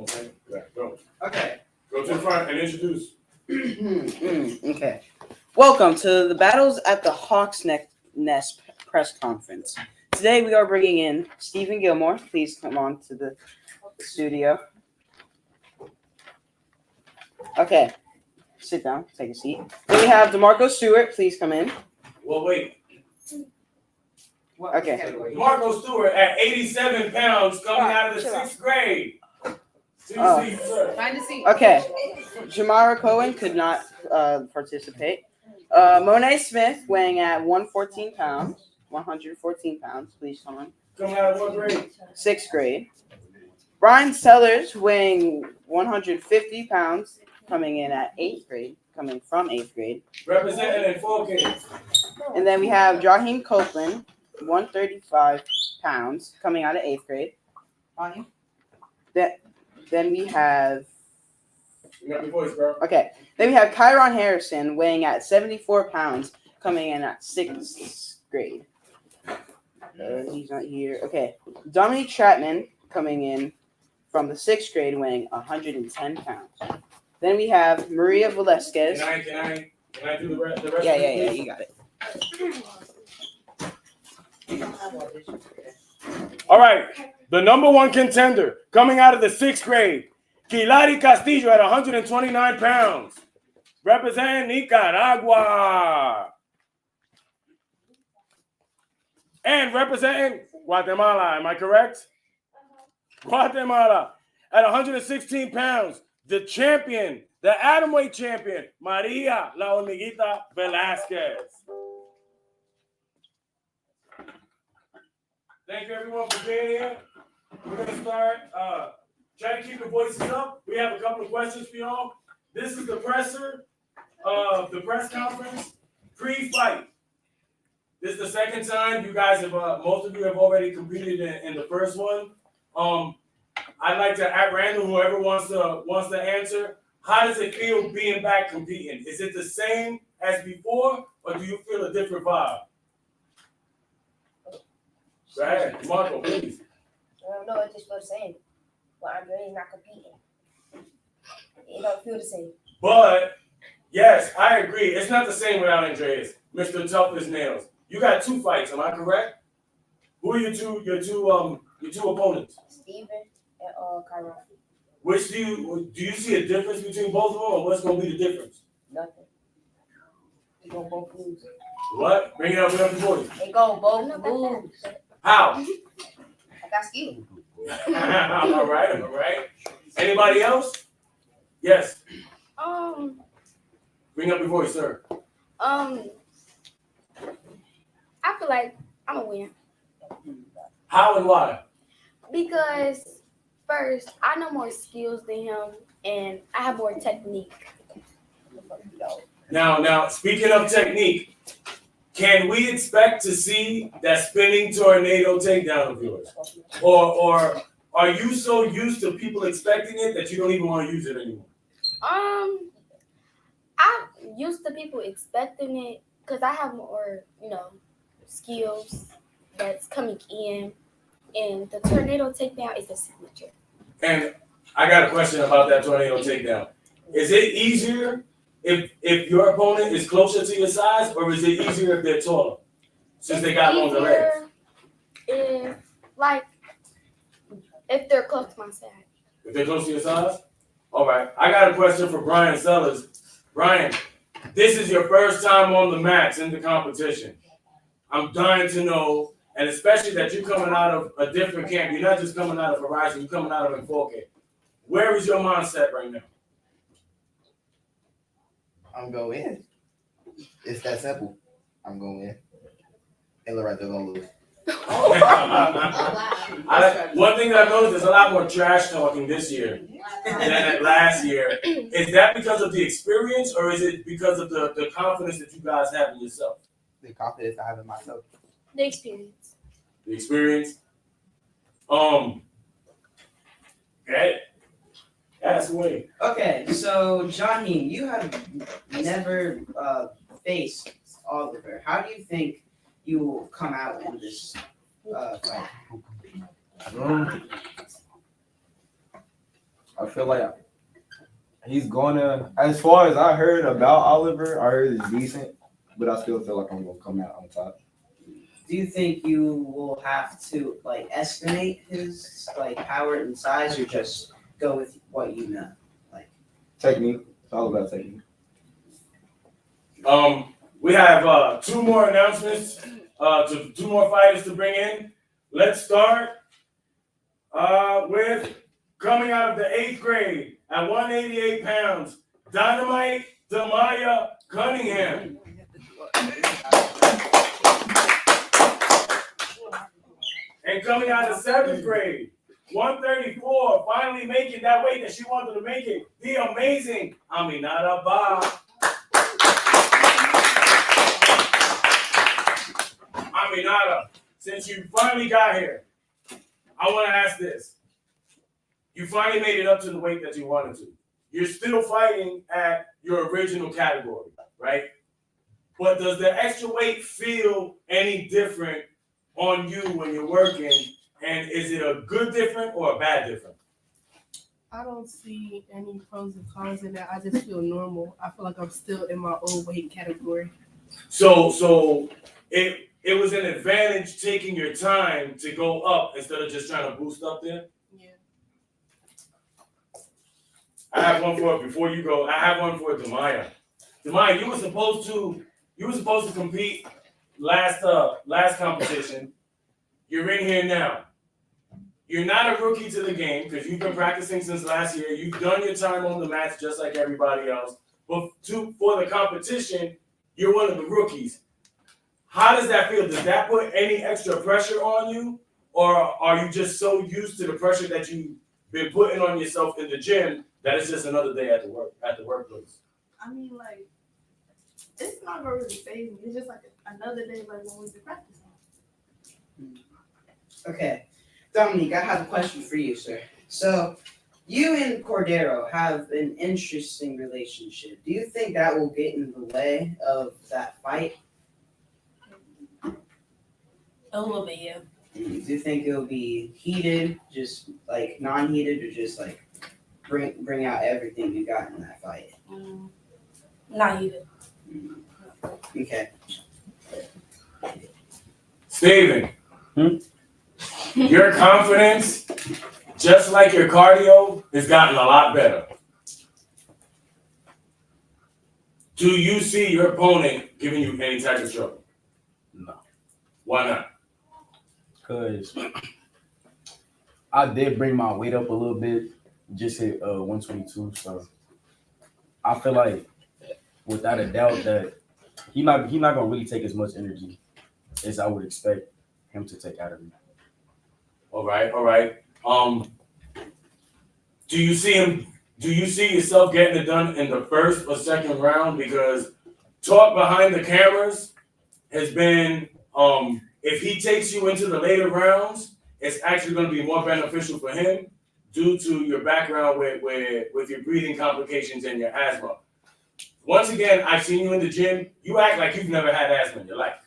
Okay. Yeah, go. Okay. Go to the front and introduce. Okay. Welcome to the Battles at the Hawks Nest press conference. Today we are bringing in Stephen Gilmore. Please come on to the studio. Okay. Sit down. Take a seat. Then we have DeMarco Stewart. Please come in. Well, wait. Okay. Marco Stewart at 87 pounds coming out of the 6th grade. To your seat, sir. Find a seat. Okay. Jamara Cohen could not participate. Monet Smith weighing at 114 pounds. 114 pounds. Please come on. Coming out of what grade? 6th grade. Brian Sellers weighing 150 pounds, coming in at 8th grade, coming from 8th grade. Representing in 4K. And then we have Jaheim Copeland, 135 pounds, coming out of 8th grade. Then we have You got your voice, bro. Okay. Then we have Kyron Harrison weighing at 74 pounds, coming in at 6th grade. He's not here. Okay. Dominique Chapman coming in from the 6th grade, weighing 110 pounds. Then we have Maria Velasquez. Can I do the rest? Yeah, you got it. All right. The number one contender coming out of the 6th grade, Kilari Castillo at 129 pounds. Representing Nicaragua. And representing Guatemala, am I correct? Guatemala at 116 pounds, the champion, the atomweight champion, Maria La Hormiguita Velasquez. Thank you everyone for being here. We're going to start. Try to keep your voices up. We have a couple of questions for y'all. This is the presser of the press conference pre-fight. This is the second time you guys have, most of you have already competed in the first one. I'd like to, at random, whoever wants to answer, how does it feel being back competing? Is it the same as before, or do you feel a different vibe? Go ahead, Marco, please. No, it just feels the same. But Andre is not competing. It don't feel the same. But yes, I agree. It's not the same without Andreas, Mr. Tough as Nails. You got 2 fights, am I correct? Who are your two opponents? Steven and Kyron. Which do you see a difference between both of them, or what's gonna be the difference? Nothing. They gonna both lose. What? Bring it up your voice. They gonna both lose. How? I got skill. All right. Anybody else? Yes. Bring up your voice, sir. I feel like I'm gonna win How and why? because first I know more skills than him and I have more technique. Now, speaking of technique, can we expect to see that spinning tornado takedown of yours? Or are you so used to people expecting it that you don't even want to use it anymore? I'm used to people expecting it because I have more, skills that's coming in, and the tornado takedown is a signature. And I got a question about that tornado takedown. Is it easier if your opponent is closer to your size, or is it easier if they're taller, since they got longer legs? If they're close to my side. If they're close to your size? All right. I got a question for Brian Sellers. Brian, this is your first time on the mats in the competition. I'm dying to know, and especially that you're coming out of a different camp. You're not just coming out of Horizon, you're coming out of Enfoque. Where is your mindset right now? I'm going to win. It's that simple. I'm going to win. And Lorenzo going to lose. One thing that I've noticed, there's a lot more trash talking this year than last year. Is that because of the experience, or is it because of the confidence that you guys have in yourself? The confidence I have in myself. The experience. The experience? Okay. Ask away. Okay, so Jaheim, you have never faced Oliver. How do you think you will come out in this fight? feel like he's gonna. As far as I heard about Oliver, I heard it's decent, but I still feel like I'm gonna come out on top. Do you think you will have to like estimate his like power and size, or just go with what you know? Technique. It's all about technique. We have two more announcements, two more fighters to bring in. Let's start with coming out of the 8th grade at 188 pounds, Dynamite Demaya Cunningham. And coming out of 7th grade, 134, finally making that weight that she wanted to make it, the amazing Aminata Ba. Aminata, since you finally got here, I want to ask this. You finally made it up to the weight that you wanted to. You're still fighting at your original category, right? But does the extra weight feel any different on you when you're working? And is it a good different or a bad different? I don't see any pros and cons in that. I just feel normal. I feel like I'm still in my old weight category. So it was an advantage taking your time to go up instead of just trying to boost up there? Yeah. I have one for before you go. I have one for Demaya. Demaya, you were supposed to compete last competition. You're in here now. You're not a rookie to the game because you've been practicing since last year. You've done your time on the mats just like everybody else. But for the competition, you're one of the rookies. How does that feel? Does that put any extra pressure on you? Or are you just so used to the pressure that you've been putting on yourself in the gym that it's just another day at the workplace? I mean, like, it's not gonna really phase me. It's just like another day, like when we be practicing. Okay, Dominique, I have a question for you, sir. So, you and Cordero have an interesting relationship. Do you think that will get in the way of that fight? A little bit, yeah. Do you think it'll be heated, just like non-heated, or just like bring out everything you got in that fight? Not even. Okay. Steven, your confidence, just like your cardio, has gotten a lot better. Do you see your opponent giving you any type of trouble? No. Why not? Because I did bring my weight up a little bit, just hit 122. So I feel like, without a doubt, that he not gonna really take as much energy as I would expect him to take out of me. All right. Do you see yourself getting it done in the first or second round? Because talk behind the cameras has been, if he takes you into the later rounds, it's actually going to be more beneficial for him due to your background with your breathing complications and your asthma. Once again, I've seen you in the gym. You act like you've never had asthma in your life.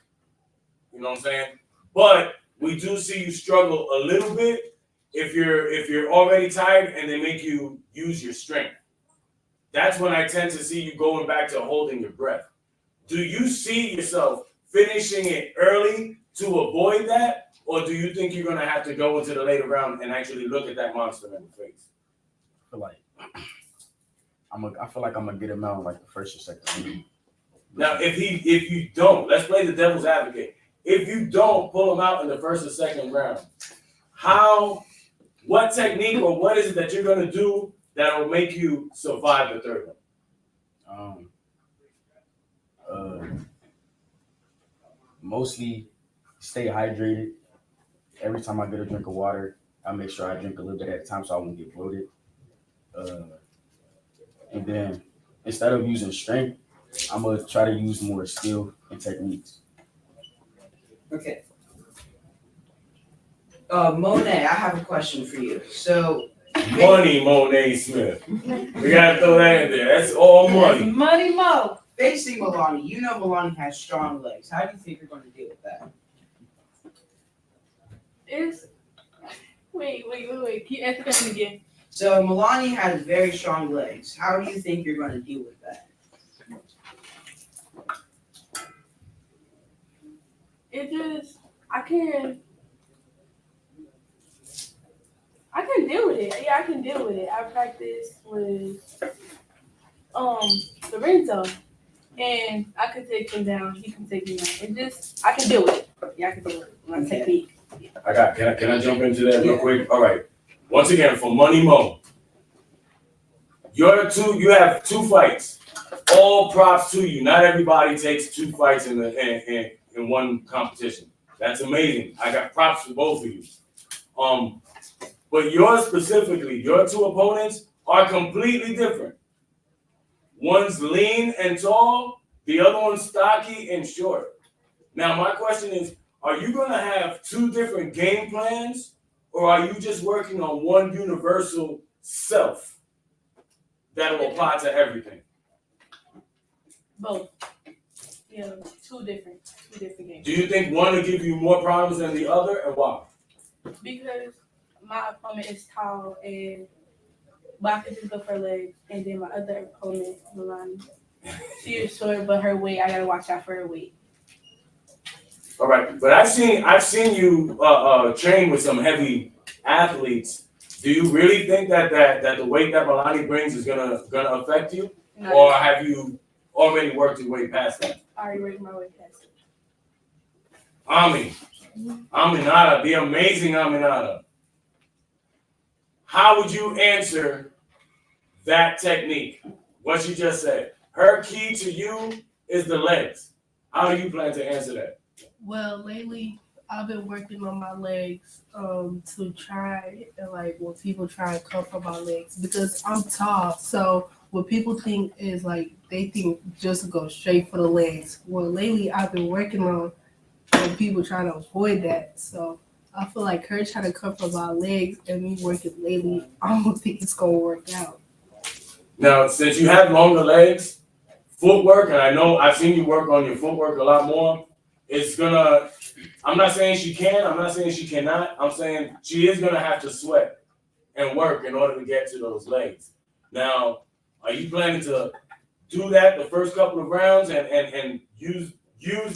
You know what I'm saying? But we do see you struggle a little bit if you're already tired and they make you use your strength. That's when I tend to see you going back to holding your breath. Do you see yourself finishing it early to avoid that? Or do you think you're going to have to go into the later round and actually look at that monster in the face? I feel like I'm gonna get him out in like the first or second round. Now, if you don't, let's play the devil's advocate. If you don't pull him out in the first or second round, what technique or what is it that you're going to do that will make you survive the third one? Mostly stay hydrated. Every time I get a drink of water, I make sure I drink a little bit at a time so I won't get bloated. And then instead of using strength, I'm gonna try to use more skill and techniques. Okay. Monet, I have a question for you. So, Money, Monet Smith. We gotta throw that in there. That's all money. Money Mo. Facing Milani, you know Milani has strong legs. How do you think you're going to deal with that? Wait. Keep asking that again. So Milani has very strong legs. How do you think you're going to deal with that? It just I can deal with it. Yeah, I can deal with it. I practice with Lorenzo, and I can take him down. He can take me down. It just I can deal with it. Yeah, I can deal with it. My Okay. technique. Can I jump into that real Yeah. quick? All right. Once again, for Money Mo, you have 2 fights. All props to you. Not everybody takes 2 fights in one competition. That's amazing. I got props for both of you. But yours specifically, your 2 opponents are completely different. One's lean and tall, the other one's stocky and short. Now, my question is, are you going to have 2 different game plans, or are you just working on one universal self that will apply to everything? Both. Yeah, two different games. Do you think one will give you more problems than the other, and why? Because my opponent is tall but I can just go for her legs, and then my other opponent, Milani, she is short, but her weight, I gotta watch out for her weight. All right, but I've seen you train with some heavy athletes. Do you really think that the weight that Milani brings is gonna affect you, No, or have you already worked your way past that? I already worked my way past it. Aminata, the amazing Aminata. How would you answer that technique? What she just said. Her key to you is the legs. How do you plan to answer that? Well, lately I've been working on my legs to try and when people try and come for my legs because I'm tall. So what people think is they think just go straight for the legs. Well, lately I've been working on people trying to avoid that. So I feel like her trying to come for my legs and me working lately, I don't think it's gonna work out. Now, since you have longer legs, footwork, and I know I've seen you work on your footwork a lot more, it's gonna, I'm not saying she can, I'm not saying she cannot, I'm saying she is gonna have to sweat and work in order to get to those legs. Now, are you planning to do that the first couple of rounds and use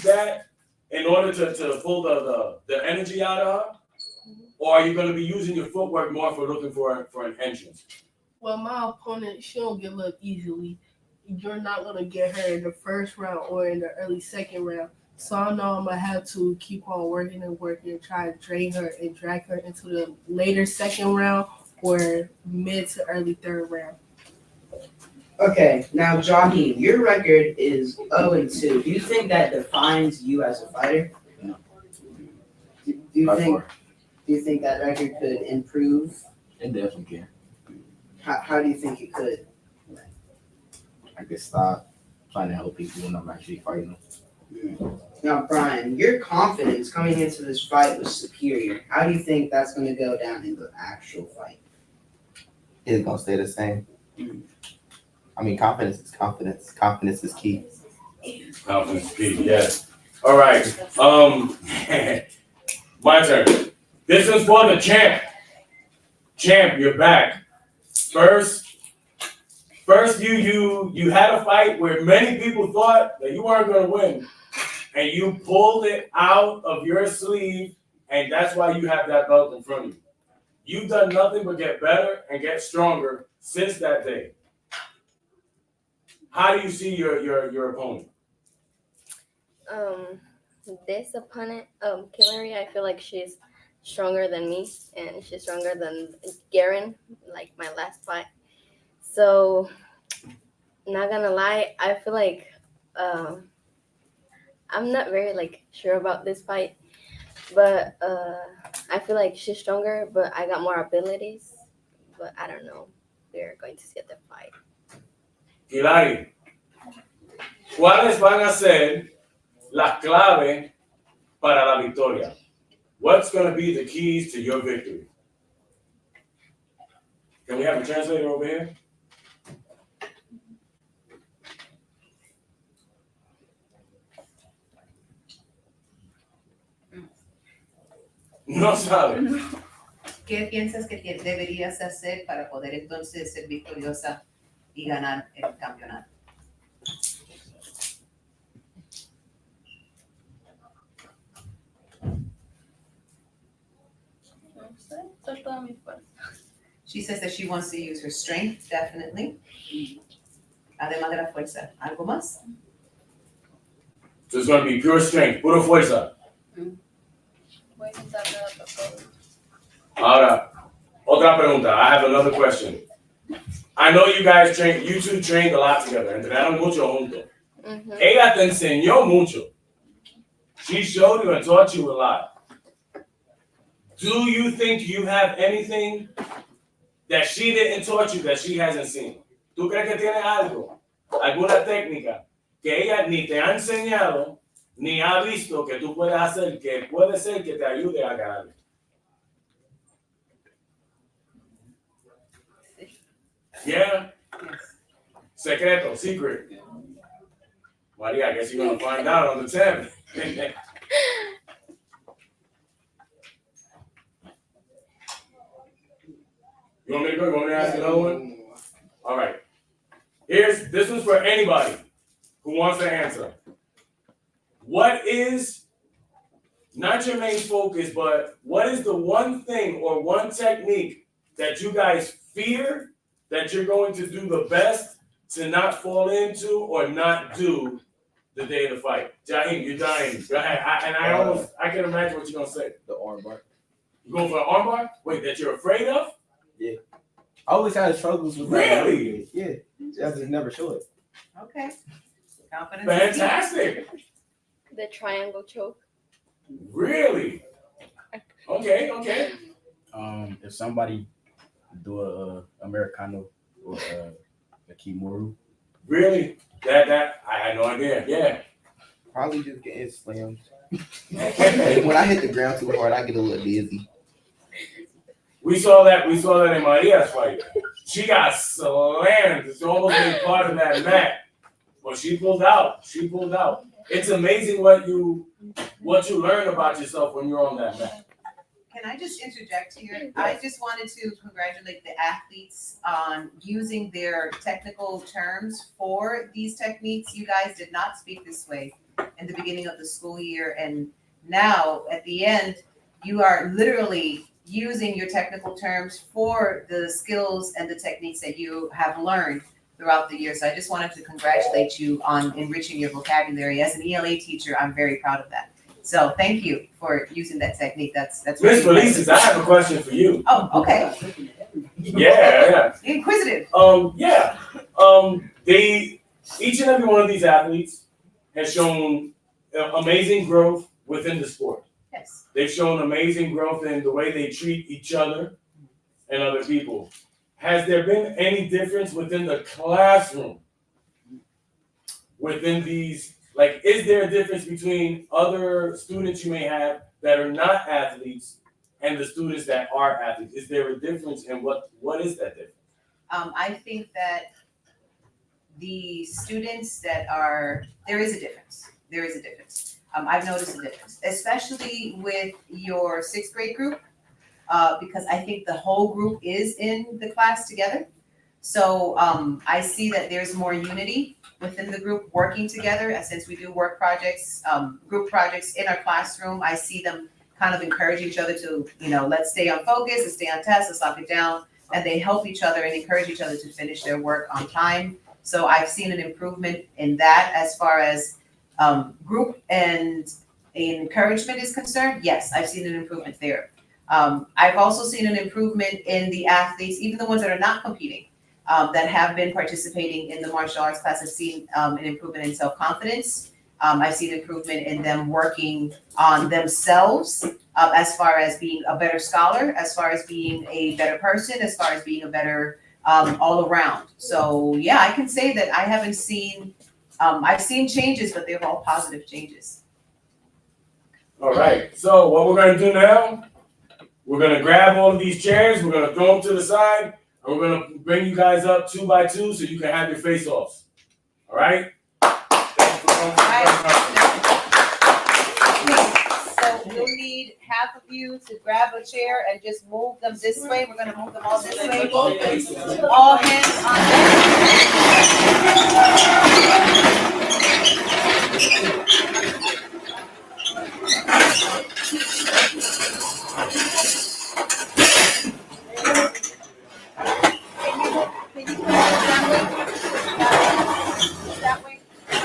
that in order to pull the energy out of her? Or are you gonna be using your footwork more for looking for an entrance? Well, my opponent, she don't give up easily. You're not gonna get her in the first round or in the early second round. So I know I'm gonna have to keep on working and try to drain her and drag her into the later second round or mid to early third round. Okay, now Johnny, your record is 0-2. Do you think that defines you as a fighter? No. Do you think that record could improve? It definitely can. How do you think it could? I could stop trying to help people when I'm actually fighting them. Now, Brian, your confidence coming into this fight was superior. How do you think that's going to go down in the actual fight? It's gonna stay the same. Mhm. I mean, confidence is confidence. Confidence is key. Confidence is key, yes. All right, my turn. This is for the champ. Champ, you're back. First, you had a fight where many people thought that you weren't gonna win, and you pulled it out of your sleeve, and that's why you have that belt in front of you. You've done nothing but get better and get stronger since that day. How do you see your opponent? This opponent, Hillary, I feel like she's stronger than me, and she's stronger than Garen, like my last fight. So, not gonna lie, I feel like I'm not very sure about this fight, but I feel like she's stronger, but I got more abilities. But I don't know. We're going to see at the fight. Hilary, ¿cuáles van a ser las claves para la victoria? What's going to be the keys to your victory? Can we have a translator over here? No sabe. ¿Qué piensas que deberías hacer para poder entonces ser victoriosa y ganar el campeonato? Usar toda mi fuerza. She says that she wants to use her strength, definitely. Además de la fuerza. ¿Algo más? So it's going to be pure strength, pura fuerza. Voy a intentar dar todo. Ahora, otra pregunta. I have another question. I know you guys train, you two trained a lot together. Entrenaron mucho juntos. Mhm. Ella te enseñó mucho. She showed you and taught you a lot. Do you think you have anything that she didn't taught you that she hasn't seen? ¿Tú crees que tiene algo, alguna técnica que ella ni te ha enseñado ni ha visto que tú puedes hacer que puede ser que te ayude a ganar? Yeah. Secreto, secret. Maria, I guess you're gonna find out on the 10th. You want me to go? You want me to ask another one? All right. This one's for anybody who wants to answer. What is not your main focus, but what is the one thing or one technique that you guys fear that you're going to do the best to not fall into or not do the day of the fight? Jaheim, you're dying. Go ahead. I can imagine what you're gonna say. The armbar. You going for an armbar? Wait, that you're afraid of? I always had struggles with Really? that. Yeah. I just never show it. Okay. Confidence is key. Fantastic. The triangle choke. Really? Okay. If somebody do a Americano or a Kimura, Really? That I had no idea. Yeah. Probably just getting slammed. When I hit the ground too hard, I get a little dizzy. We saw that in Maria's fight. She got slammed. It's almost been part of that mat. But she pulled out. It's amazing what you learn about yourself when you're on that mat. Can I just interject here? I just wanted to congratulate the athletes on using their technical terms for these techniques. You guys did not speak this way in the beginning of the school year, and now at the end, you are literally using your technical terms for the skills and the techniques that you have learned throughout the year. So I just wanted to congratulate you on enriching your vocabulary. As an ELA teacher, I'm very proud of that. So thank you for using that technique. That's Miss really Felices, I have a question for you. Oh, okay. Yeah. Inquisitive. Each and every one of these athletes has shown amazing growth within the sport. Yes. They've shown amazing growth in the way they treat each other and other people. Has there been any difference within the classroom? Within these, like, is there a difference between other students you may have that are not athletes and the students that are athletes? Is there a difference, and what is that difference? I think that the students that are, there is a difference. I've noticed a difference, especially with your 6th grade group, because I think the whole group is in the class together. So I see that there's more unity within the group working together. And since we do work projects, group projects in our classroom, I see them kind of encourage each other to, let's stay on focus, let's stay on task, let's lock it down. And they help each other and encourage each other to finish their work on time. So I've seen an improvement in that as far as group and encouragement is concerned. Yes, I've seen an improvement there. I've also seen an improvement in the athletes, even the ones that are not competing, that have been participating in the martial arts class. I've seen an improvement in self-confidence. I've seen improvement in them working on themselves as far as being a better scholar, as far as being a better person, as far as being a better all around. So yeah, I can say that I haven't seen, I've seen changes, but they're all positive changes. All right, so what we're gonna do now, we're gonna grab all of these chairs, we're gonna throw them to the side, and we're gonna bring you guys up 2 by 2 so you can have your face-offs. All right? Thanks for coming. So We'll need half of you to grab a chair and just move them this way. We're gonna move them all this way. All hands on deck. Can you put it that way? Put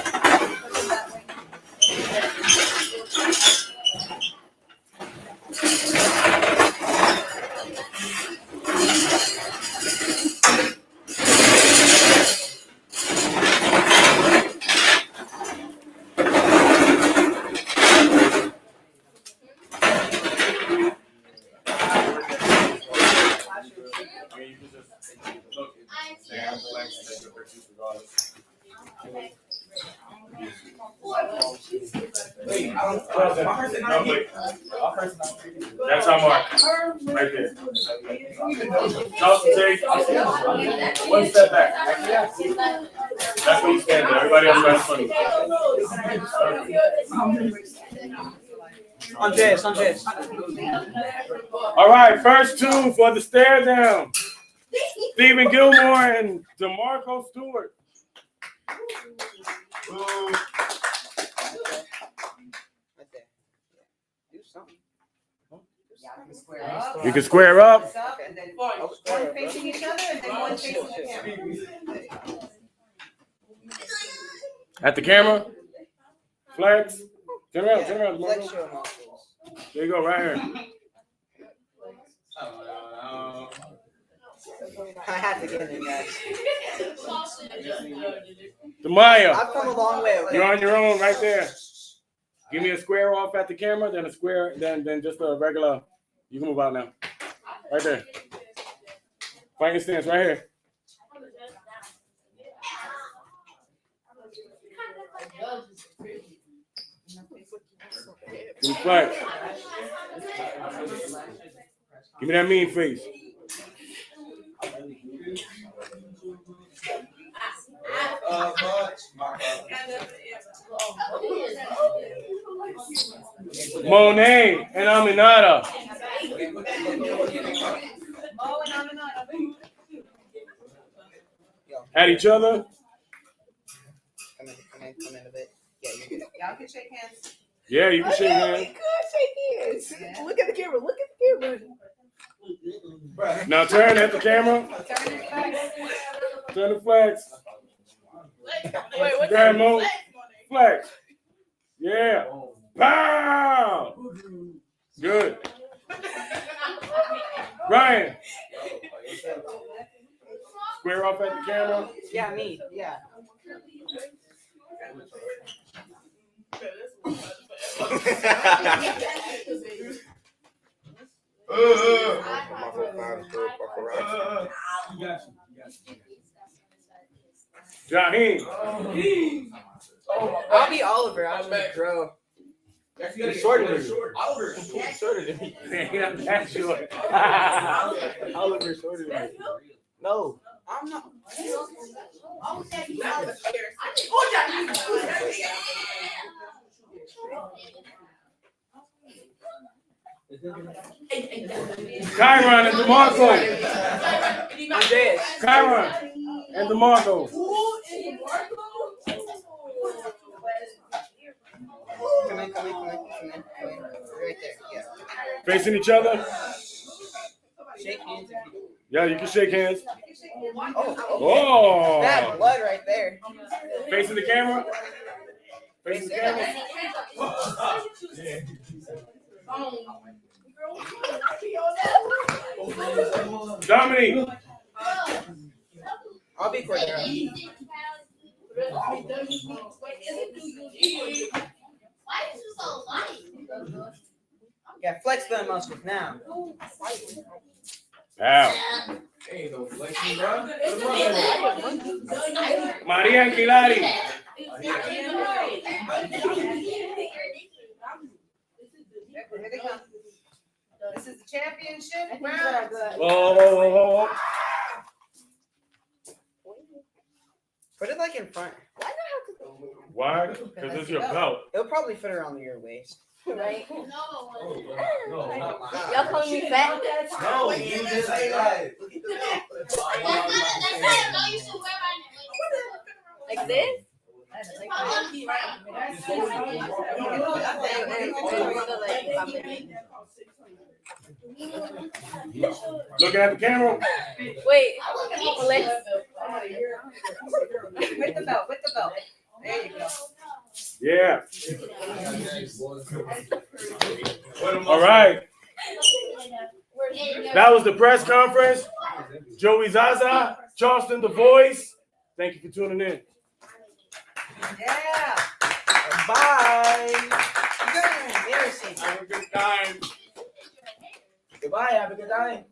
it that way. That's our mark, right there. Johnson, Jay, one step back. That's where you stand there. Everybody else right in front of you. Andreas. All right, first two for the stare down. Stephen Gilmore and DeMarco Stewart. Do something. You can square up. And then one facing each other and then one facing the camera. At the camera. Flex. Turn around, DeMarco. Flex your muscles. There you go, right here. I had to get in, guys. Demaya, I've come a long way. Okay? you're on your own right there. Give me a square off at the camera, then a square, then just a regular. You can move out now. Right there. Fighting stance right here. Give me flex. Give me that mean face. Monet and Aminata. At each other. Come in a bit. Yeah, you're good. Y'all can shake hands. Yeah, you can shake hands. Shake hands. Look at the camera. Now turn at the camera. Turn the flex. Grab Mo. Flex. Yeah. Pow! Good. Ryan. Square off at the camera. Yeah, me. Yeah. Jaheem. I'll be Oliver. I'll be Dro. He's shorter than me. Oliver's shorter than me. Not that short. Oliver's shorter than me. No, I'm not. Kyron and DeMarco. Andreas. Kyron and DeMarco. Come in. Right there. Yeah. Facing each other. Shake hands. Yeah, you can shake hands. Oh. That blood right there. Facing the camera. Facing the camera. Dominique. I'll be Cordero. Yeah, flex the muscles now. Ow. Maria Aguilari. Here they come. This is the championship Whoa, round. Whoa. Put it like in front. Why? Because it's your belt. It'll probably fit around your waist. right? No. Y'all calling me fat? No, you just say that. That's it. No, you should wear my Like this? Looking at the camera. Wait, let's. With the belt, with the belt. There you go. Yeah. All right. That was the press conference. Joey Zaza, Charleston, The Voice. Thank you for tuning in. Yeah. Bye. Embarrassing. Have a good time. Goodbye. Have a good time.